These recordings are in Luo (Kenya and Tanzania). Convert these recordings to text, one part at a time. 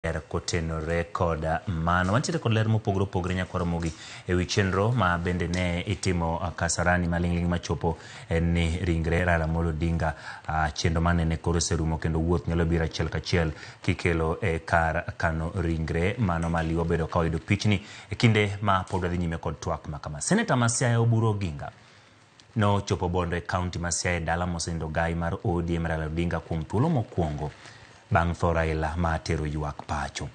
kotenore kod mano wantiere kod ler mopogore opogore nyakoro mogi ewi chenro ma bende ne itimo Kasarani maling'ling machopo ni ringre Raila Amolo Odinga chenro manene koro serumo kendo wuoth nyalo biro achiel kachiel kikelo kar kano ringre mano maliwo bedo ka oyudo pichni kinde ma pod wadhi nyime kod twak makama. Seneta ma Siaya Oburu Oginga no chopo bondo e kaunti ma Siaya dala mosenindo gai mar ODM Raila Odinga kuom thuolo mokwongo bang' tho Raila ma tero ywak pacho.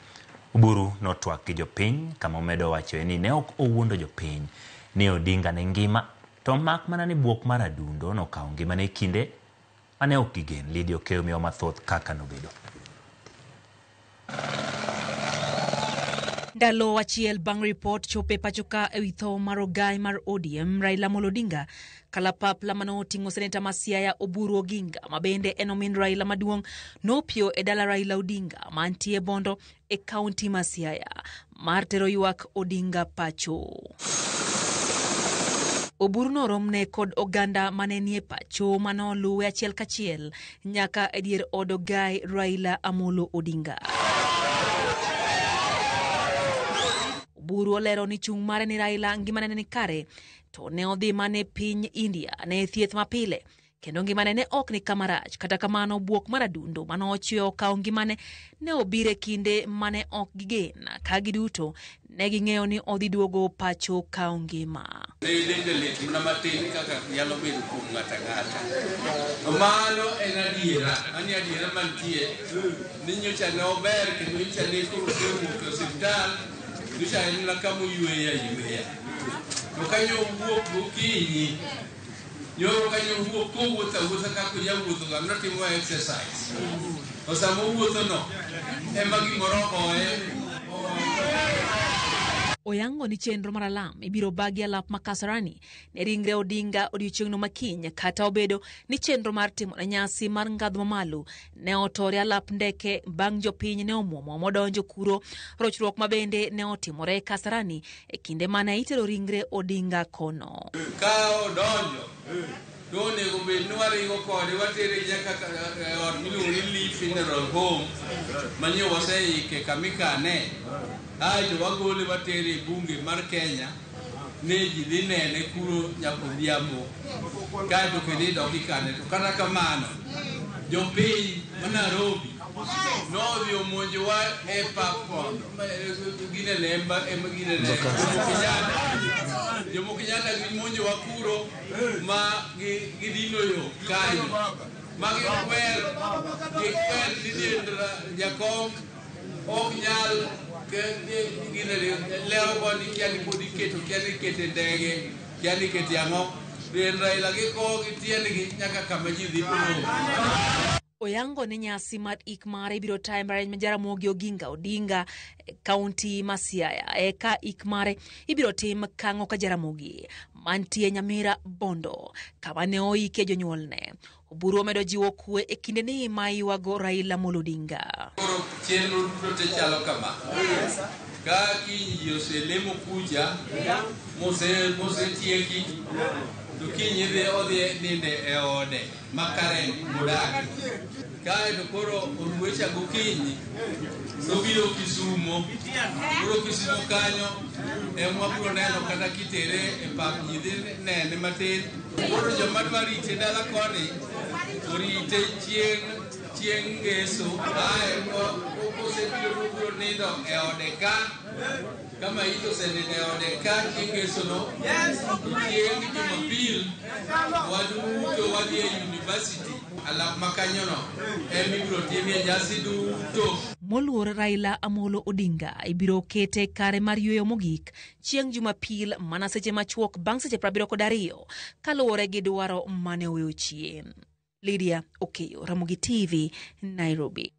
Oburu notwak gi jopiny kama omedo wacho ni ne ok owuondo jopiny ni Odinga ne ngima to mak mana ni buok mar adundo nokawo ngimane e kinde mane ok gigen. Lydia Okeyo miyo mathoth kaka nobedo. Ndalo achiel bang' report chope pachoka ewi tho mar ogai mar ODM Raila Amolo Odinga, kalapapla mano oting'o seneta ma Siaya Oburu Oginga ma bende en omin Raila maduong' nopio e dala Raila Odinga mantie bondo e kaunti ma Siaya mar tero ywak Odinga pacho. Oburu noromne kod oganda mane nie pacho mano luwe achiel kachiel nyaka e dier od ogai Raila Amolo Odinga. Oburu olero ni chung' mare ni Raila ngimane ni kare to ne odhi mane piny India ne thieth mapile kendo ngimane ne ok ni kamarach. Kata kamano buok mar adundo mano ochweyo okawo ngimane ne obire kinde mane ok gigen ka giduto ne ging'eyo ni odhi duogo pacho kawo ngima. Mano en adiera, ani adiera mantie ni nyocha ne ober kendo nyocha ne kowuok e osiptal nyocha en kama oyweya. To kanyo wuok gokinyi Yoro kanyo wuok kowuotho kaka jawuotho ga notimo exercise. Osamo wuotho no ema gimoro oye. Oyango ni chenro mar alam ibiro bagi alap ma Kasarani ne ringre Odinga odiochieng'no makiny kata obedo ni chenro mar timo nyasi mar ngadho mamalo ne otore alap ndeke bang' jopiny ne omuomo modonjo kuro rochruok mabende ne otimore Kasarani e kinde mane itero ringre Odinga kono. Ka odonjo onego bed ni waringo kode watere nyaka ot miluongo ni Lee Funeral Home manie waseike kamikane aeto wagole watere e bunge mar Kenya ne ji dhi nene kuro nyakodiambo kaeto kendo idok ikane. To kata kamano jopiny ma Nairobi nodhi omonjowa e pap kono Jomo Kenyatta gimonjowa kuro ma gidino yo kanyo ma gikwer ni diendra jakom ok nyal leo boni kiani bodi keto kiani kete ndege kiani kete ang'o Raila giko gitiengi nyaka kama ji dhi puno. Oyango ni nyasi mar ik mare biro tayo Mbareny ma Jaramogi Oginga Odinga kaunti ma Siaya eka ik mare ibiro tim Kang'o ka Jaramogi mantie Nyamira Bondo kama ne oike jonyuolne. Oburu omedo jiwo kwe e kinde ni ma ywago Raila Amolo Odinga. Chenro duto te chalo kama ka kinyi oselemo kuja mosetieki to kinyi odhi ninde e ode makaren modagi kaeto koro oruwecha gokinyi nobiro Kisumo kanyo ema biro neno kata kitere e pap nyidhi nene matin. Koro joma dwarite dala koni orite chieng' ngeso osebiro nindo e ode ka kama ito senindo e ode ka chieng' ngeso no chieng' Jumapil waduto wadhi e university alap makanyono emibiro timie nyasi duto. Moluor Raila Amolo Odinga ibiro kete kare mar yweyo mogik chieng' Jumapil mana seche machuok bang' seche 72 kaluwore gi dwaro mane oweyo chien. Lydia Okeyo, Ramogi TV, Nairobi.